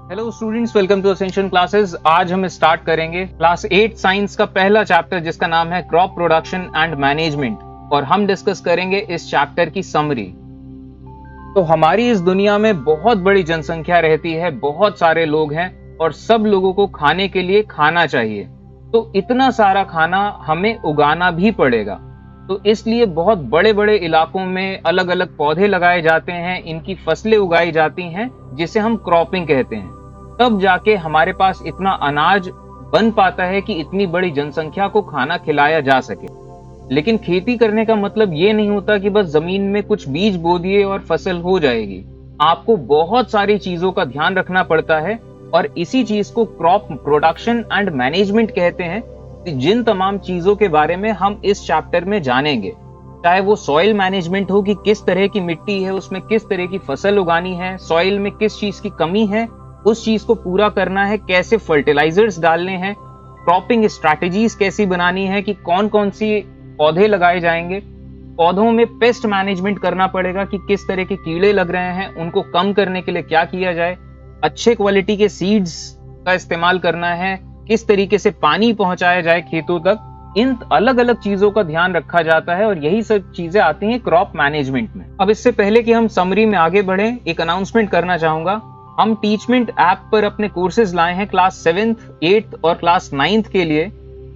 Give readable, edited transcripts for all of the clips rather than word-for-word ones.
Hello students, welcome to Ascension classes. आज हम start करेंगे क्लास 8 साइंस का पहला चैप्टर जिसका नाम है क्रॉप प्रोडक्शन एंड मैनेजमेंट, और हम डिस्कस करेंगे इस चैप्टर की समरी। तो हमारी इस दुनिया में बहुत बड़ी जनसंख्या रहती है, बहुत सारे लोग हैं और सब लोगों को खाने के लिए खाना चाहिए। तो इतना सारा खाना हमें उगाना भी पड़ेगा, तो इसलिए बहुत बड़े बड़े इलाकों में अलग अलग पौधे लगाए जाते हैं, इनकी फसलें उगाई जाती हैं जिसे हम क्रॉपिंग कहते हैं। तब जाके हमारे पास इतना अनाज बन पाता है कि इतनी बड़ी जनसंख्या को खाना खिलाया जा सके। लेकिन खेती करने का मतलब ये नहीं होता कि बस जमीन में कुछ बीज बो दिए और फसल हो जाएगी। आपको बहुत सारी चीजों का ध्यान रखना पड़ता है और इसी चीज को क्रॉप प्रोडक्शन एंड मैनेजमेंट कहते हैं। जिन तमाम चीजों के बारे में हम इस चैप्टर में जानेंगे, चाहे वो सॉइल मैनेजमेंट हो कि किस तरह की मिट्टी है, उसमें किस तरह की फसल उगानी है, सॉइल में किस चीज की कमी है उस चीज को पूरा करना है, कैसे फर्टिलाइजर्स डालने हैं, क्रॉपिंग स्ट्रैटेजीज कैसी बनानी है कि कौन कौन सी पौधे लगाए जाएंगे, पौधों में पेस्ट मैनेजमेंट करना पड़ेगा कि किस तरह के कीड़े लग रहे हैं, उनको कम करने के लिए क्या किया जाए, अच्छे क्वालिटी के सीड्स का इस्तेमाल करना है, किस तरीके से पानी पहुंचाया जाए खेतों तक। इन अलग अलग चीजों का ध्यान रखा जाता है और यही सब चीजें आती हैं क्रॉप मैनेजमेंट में। अब इससे पहले कि हम समरी में आगे बढ़ें, एक अनाउंसमेंट करना चाहूंगा। हम टीचमेंट ऐप पर अपने कोर्सेज लाए हैं क्लास 7th, 8th और क्लास 9th के लिए,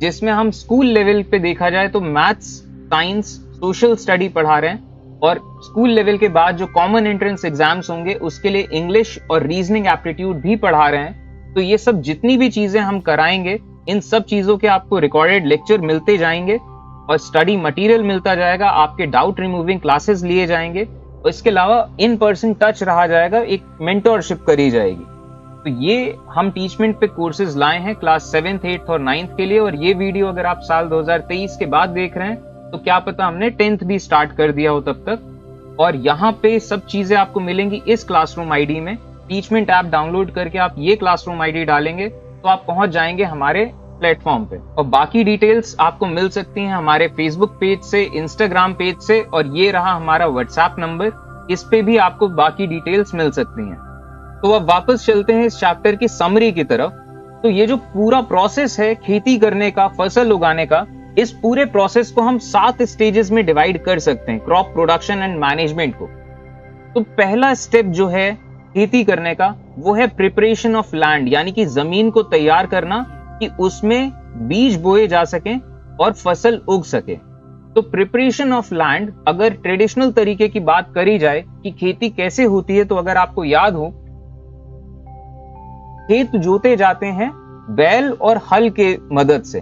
जिसमें हम स्कूल लेवल पे देखा जाए तो मैथ्स, साइंस, सोशल स्टडी पढ़ा रहे हैं, और स्कूल लेवल के बाद जो कॉमन एंट्रेंस एग्जाम्स होंगे उसके लिए इंग्लिश और रीजनिंग एप्टीट्यूड भी पढ़ा रहे हैं। तो ये सब जितनी भी चीजें हम कराएंगे, इन सब चीजों के आपको रिकॉर्डेड लेक्चर मिलते जाएंगे और स्टडी मटेरियल मिलता जाएगा, आपके डाउट रिमूविंग क्लासेस लिए जाएंगे और इसके अलावा इन पर्सन टच रहा जाएगा, एक मेंटरशिप करी जाएगी। तो ये हम टीचमेंट पे कोर्सेज लाए हैं क्लास 7th, 8th और 9th के लिए। और ये वीडियो अगर आप साल 2023 के बाद देख रहे हैं तो क्या पता हमने 10th भी स्टार्ट कर दिया हो तब तक। और यहाँ पे सब चीजें आपको मिलेंगी इस क्लासरूम आईडी में। टीचमेंट ऐप डाउनलोड करके आप ये क्लासरूम आईडी डालेंगे तो आप पहुंच जाएंगे हमारे प्लेटफॉर्म पे, और बाकी डिटेल्स आपको मिल सकती हैं हमारे फेसबुक पेज से, इंस्टाग्राम पेज से, और ये रहा हमारा व्हाट्सएप नंबर, इस पे भी आपको बाकी डिटेल्स मिल सकती हैं। तो अब वापस चलते हैं इस चैप्टर की समरी की तरफ। तो ये जो पूरा प्रोसेस है खेती करने का, फसल उगाने का, इस पूरे प्रोसेस को हम 7 स्टेजेस में डिवाइड कर सकते हैं क्रॉप प्रोडक्शन एंड मैनेजमेंट को। तो पहला स्टेप जो है खेती करने का वो है प्रिपरेशन ऑफ लैंड, यानी कि जमीन को तैयार करना कि उसमें बीज बोए जा सकें और फसल उग सके। तो प्रिपरेशन ऑफ लैंड, अगर ट्रेडिशनल तरीके की बात करी जाए कि खेती कैसे होती है, तो अगर आपको याद हो, खेत जोते जाते हैं बैल और हल के मदद से।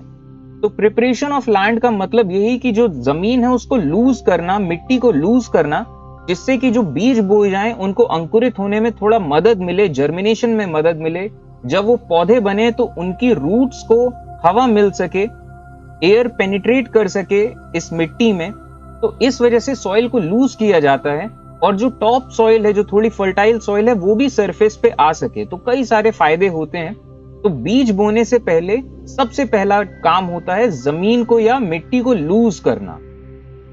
तो प्रिपरेशन ऑफ लैंड का मतलब यही कि जो जमीन है उसको लूज करना, मिट्टी को लूज करना, जिससे कि जो बीज बोए जाएं उनको अंकुरित होने में थोड़ा मदद मिले, जर्मिनेशन में मदद मिले। जब वो पौधे बने तो उनकी रूट्स को हवा मिल सके, एयर पेनिट्रेट कर सके इस मिट्टी में। तो इस वजह से सॉइल को लूज किया जाता है, और जो टॉप सॉइल है, जो थोड़ी फर्टाइल सॉइल है, वो भी सरफेस पे आ सके। तो कई सारे फायदे होते हैं। तो बीज बोने से पहले सबसे पहला काम होता है जमीन को या मिट्टी को लूज करना।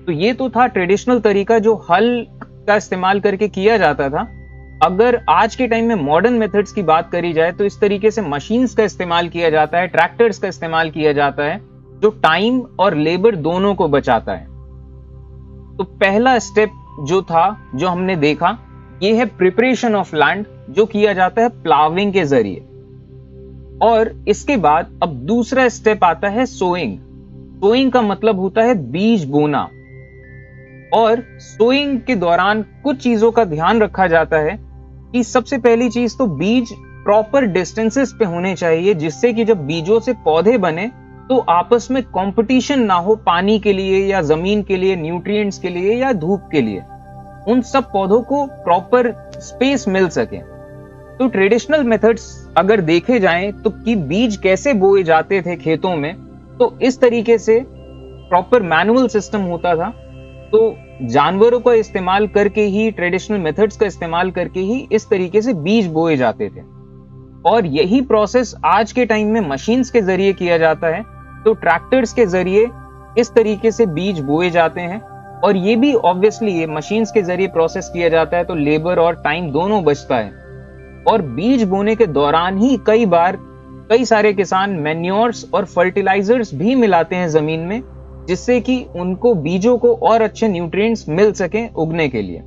तो ये तो था ट्रेडिशनल तरीका जो हल का इस्तेमाल करके किया जाता था। अगर आज के टाइम में मॉडर्न मेथड्स की बात करी जाए तो इस तरीके से मशीन्स का इस्तेमाल किया जाता है, ट्रैक्टर्स का इस्तेमाल किया जाता है, जो टाइम और लेबर दोनों को बचाता है। तो पहला स्टेप जो था, जो हमने देखा, ये है प्रिपरेशन ऑफ लैंड, जो किया जाता है प्लाविंग के जरिए। और इसके बाद अब दूसरा स्टेप आता है सोइंग। सोइंग का मतलब होता है बीज बोना, और सोइंग के दौरान कुछ चीजों का ध्यान रखा जाता है कि सबसे पहली चीज तो बीज प्रॉपर डिस्टेंसेस पे होने चाहिए, जिससे कि जब बीजों से पौधे बने तो आपस में कंपटीशन ना हो पानी के लिए या जमीन के लिए, न्यूट्रिएंट्स के लिए या धूप के लिए। उन सब पौधों को प्रॉपर स्पेस मिल सके। तो ट्रेडिशनल मेथड्स अगर देखे जाएं तो कि बीज कैसे बोए जाते थे खेतों में, तो इस तरीके से प्रॉपर मैनुअल सिस्टम होता था। तो जानवरों का इस्तेमाल करके ही, ट्रेडिशनल मेथड्स का इस्तेमाल करके ही इस तरीके से बीज बोए जाते थे। और यही प्रोसेस आज के टाइम में मशीन्स के जरिए किया जाता है। तो ट्रैक्टर्स के जरिए इस तरीके से बीज बोए जाते हैं, और ये भी ऑब्वियसली ये मशीन्स के जरिए प्रोसेस किया जाता है, तो लेबर और टाइम दोनों बचता है। और बीज बोने के दौरान ही कई बार कई सारे किसान मैन्योर्स और फर्टिलाइजर्स भी मिलाते हैं जमीन में, जिससे कि उनको बीजों को और अच्छे न्यूट्रिएंट्स मिल सकें उगने के लिए।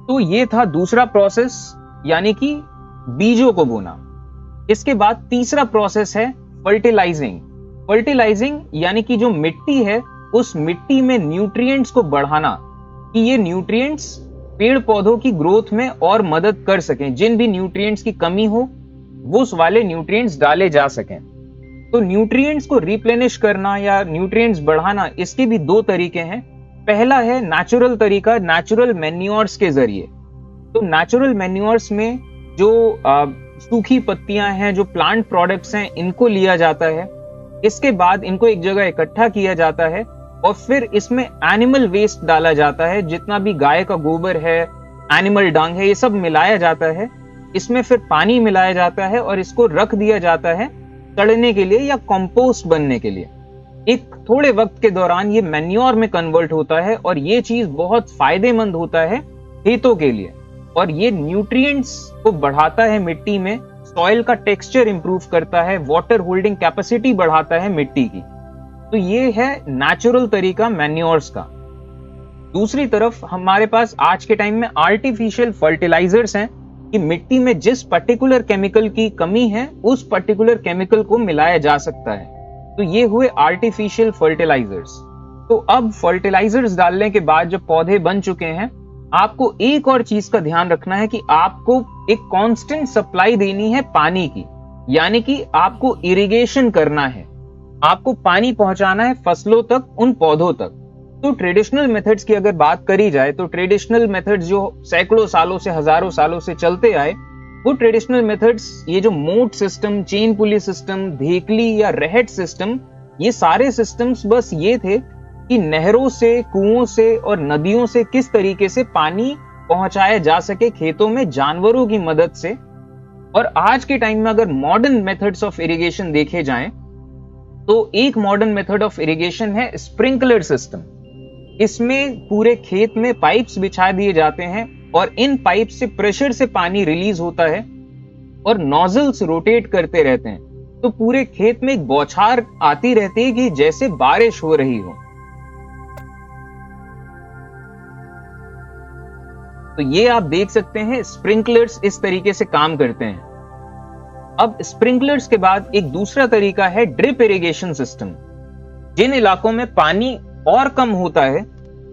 तो ये था दूसरा प्रोसेस, यानी कि बीजों को बोना। इसके बाद तीसरा प्रोसेस है फर्टिलाइजिंग। फर्टिलाइजिंग यानी कि जो मिट्टी है उस मिट्टी में न्यूट्रिएंट्स को बढ़ाना, कि ये न्यूट्रिएंट्स पेड़ पौधों की ग्रोथ में और मदद कर सकें। जिन भी न्यूट्रिएंट्स की कमी हो वो उस वाले न्यूट्रिएंट्स डाले जा सकें। तो न्यूट्रिएंट्स को रिप्लेनिश करना या न्यूट्रिएंट्स बढ़ाना, इसके भी दो तरीके हैं। पहला है नेचुरल तरीका, नेचुरल मैन्योर्स के जरिए। तो नेचुरल मैन्योर्स में जो सूखी पत्तियां हैं, जो प्लांट प्रोडक्ट्स हैं, इनको लिया जाता है। इसके बाद इनको एक जगह इकट्ठा किया जाता है और फिर इसमें एनिमल वेस्ट डाला जाता है। जितना भी गाय का गोबर है, एनिमल डंग है, ये सब मिलाया जाता है। इसमें फिर पानी मिलाया जाता है और इसको रख दिया जाता है सड़ने के लिए या कंपोस्ट बनने के लिए। एक थोड़े वक्त के दौरान ये मैन्योर में कन्वर्ट होता है और ये चीज बहुत फायदेमंद होता है खेतों के लिए, और ये न्यूट्रिएंट्स को बढ़ाता है मिट्टी में, सॉइल का टेक्सचर इंप्रूव करता है, वाटर होल्डिंग कैपेसिटी बढ़ाता है मिट्टी की। तो ये है नेचुरल तरीका मैन्योर्स का। दूसरी तरफ हमारे पास आज के टाइम में आर्टिफिशियल फर्टिलाइजर्स हैं, कि मिट्टी में जिस पर्टिकुलर केमिकल की कमी है उस पर्टिकुलर केमिकल को मिलाया जा सकता है। तो ये हुए आर्टिफिशियल फर्टिलाइजर्स। तो अब फर्टिलाइजर्स डालने के बाद जब पौधे बन चुके हैं, आपको एक और चीज का ध्यान रखना है कि आपको एक कांस्टेंट सप्लाई देनी है पानी की, यानी कि आपको इरिगेशन करना है, आपको पानी पहुंचाना है फसलों तक, उन पौधों तक। तो ट्रेडिशनल मेथड्स की अगर बात करी जाए तो ट्रेडिशनल मेथड्स जो सैकड़ों सालों से, हजारों सालों से चलते आए, वो ट्रेडिशनल मेथड्स, ये जो मोट सिस्टम, चेन पुली सिस्टम, धेकली या रहट सिस्टम, ये सारे सिस्टम्स बस ये थे कि नहरों से, कुओं से और नदियों से किस तरीके से पानी पहुंचाया जा सके खेतों में जानवरों की मदद से। और आज के टाइम में अगर मॉडर्न मेथड्स ऑफ इरिगेशन देखे जाएं तो एक मॉडर्न मेथड ऑफ इरिगेशन है स्प्रिंकलर सिस्टम। इसमें पूरे खेत में पाइप्स बिछा दिए जाते हैं और इन पाइप से प्रेशर से पानी रिलीज होता है और नोजल्स रोटेट करते रहते हैं। तो पूरे खेत में एक बौछार आती रहती है कि जैसे बारिश हो रही हो। तो ये आप देख सकते हैं स्प्रिंकलर्स इस तरीके से काम करते हैं। अब स्प्रिंकलर्स के बाद एक दूसरा तरीका है ड्रिप इरिगेशन सिस्टम। जिन इलाकों में पानी और कम होता है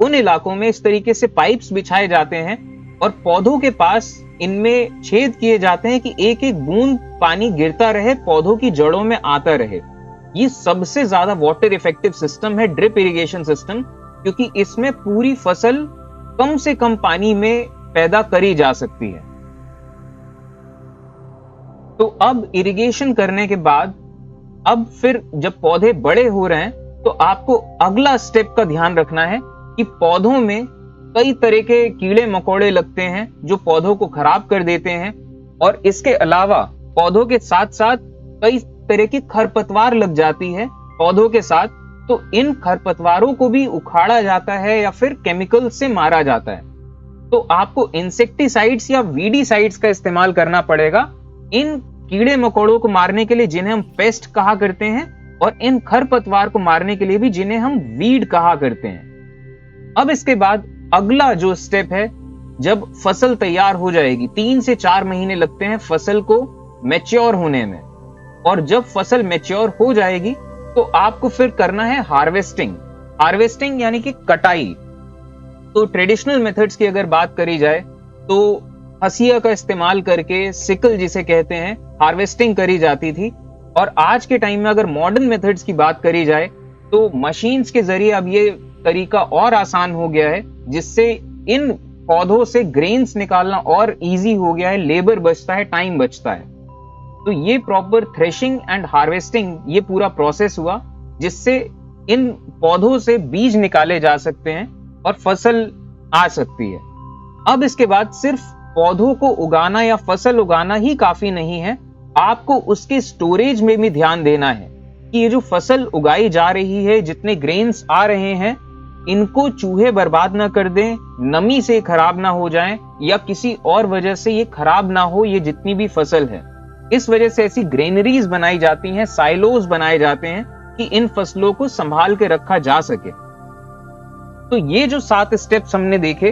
उन इलाकों में इस तरीके से पाइप्स बिछाए जाते हैं और पौधों के पास इनमें छेद किए जाते हैं कि एक एक बूंद पानी गिरता रहे, पौधों की जड़ों में आता रहे। ये सबसे ज्यादा वाटर इफेक्टिव सिस्टम है ड्रिप इरिगेशन सिस्टम, क्योंकि इसमें पूरी फसल कम से कम पानी में पैदा करी जा सकती है। तो अब इरिगेशन करने के बाद अब फिर जब पौधे बड़े हो रहे हैं तो आपको अगला स्टेप का ध्यान रखना है कि पौधों में कई तरह के कीड़े मकोड़े लगते हैं जो पौधों को खराब कर देते हैं, और इसके अलावा पौधों के साथ साथ कई तरह की खरपतवार लग जाती है पौधों के साथ। तो इन खरपतवारों को भी उखाड़ा जाता है या फिर केमिकल से मारा जाता है। तो आपको इंसेक्टिसाइड्स या वीडीसाइड्स का इस्तेमाल करना पड़ेगा इन कीड़े मकोड़ों को मारने के लिए, जिन्हें हम पेस्ट कहा करते हैं, और इन खरपतवार को मारने के लिए भी, जिन्हें हम वीड कहा करते हैं। अब इसके बाद अगला जो स्टेप है, जब फसल तैयार हो जाएगी, 3 से 4 महीने लगते हैं फसल को मैच्योर होने में, और जब फसल मैच्योर हो जाएगी तो आपको फिर करना है हार्वेस्टिंग। हार्वेस्टिंग यानी कि कटाई। तो ट्रेडिशनल मेथड्स की अगर बात करी जाए तो हसिया का इस्तेमाल करके, सिकल जिसे कहते हैं, हार्वेस्टिंग करी जाती थी। और आज के टाइम में अगर मॉडर्न मेथड्स की बात करी जाए तो मशीन्स के जरिए अब ये तरीका और आसान हो गया है, जिससे इन पौधों से ग्रेन्स निकालना और इजी हो गया है, लेबर बचता है, टाइम बचता है। तो ये प्रॉपर थ्रेशिंग एंड हार्वेस्टिंग, ये पूरा प्रोसेस हुआ जिससे इन पौधों से बीज निकाले जा सकते हैं और फसल आ सकती है। अब इसके बाद सिर्फ पौधों को उगाना या फसल उगाना ही काफी नहीं है, आपको उसके स्टोरेज में भी ध्यान देना है कि ये जो फसल उगाई जा रही है, जितने ग्रेन्स आ रहे हैं, इनको चूहे बर्बाद ना कर दें, नमी से खराब ना हो जाएं या किसी और वजह से ये खराब ना हो ये जितनी भी फसल है। इस वजह से ऐसी ग्रेनरीज बनाई जाती हैं, साइलोज बनाए जाते हैं कि इन फसलों को संभाल के रखा जा सके। तो ये जो 7 स्टेप्स हमने देखे,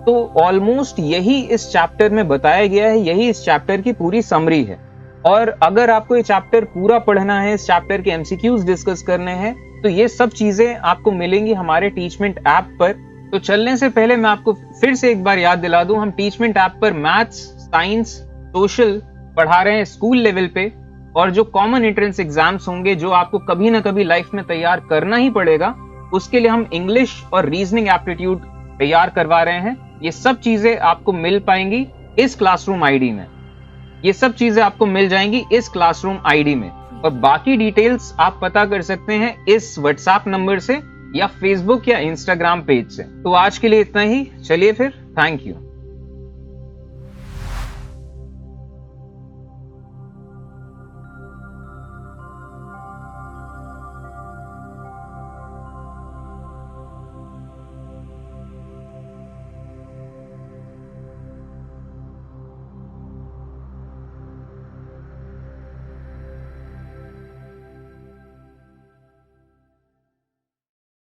तो ऑलमोस्ट यही इस चैप्टर में बताया गया है, यही इस चैप्टर की पूरी समरी है। और अगर आपको ये चैप्टर पूरा पढ़ना है, इस चैप्टर के एमसीक्यूज डिस्कस करने हैं, तो ये सब चीजें आपको मिलेंगी हमारे टीचमेंट ऐप पर। तो चलने से पहले मैं आपको फिर से एक बार याद दिला दूं, हम टीचमेंट ऐप पर मैथ्स, साइंस, सोशल पढ़ा रहे हैं स्कूल लेवल पे, और जो कॉमन एंट्रेंस एग्जाम्स होंगे जो आपको कभी ना कभी लाइफ में तैयार करना ही पड़ेगा, उसके लिए हम इंग्लिश और रीजनिंग एप्टीट्यूड तैयार करवा रहे हैं। ये सब चीजें आपको मिल पाएंगी इस क्लासरूम आईडी में, ये सब चीजें आपको मिल जाएंगी इस क्लासरूम आईडी में। और बाकी डिटेल्स आप पता कर सकते हैं इस व्हाट्सएप नंबर से या फेसबुक या इंस्टाग्राम पेज से। तो आज के लिए इतना ही, चलिए फिर, थैंक यू।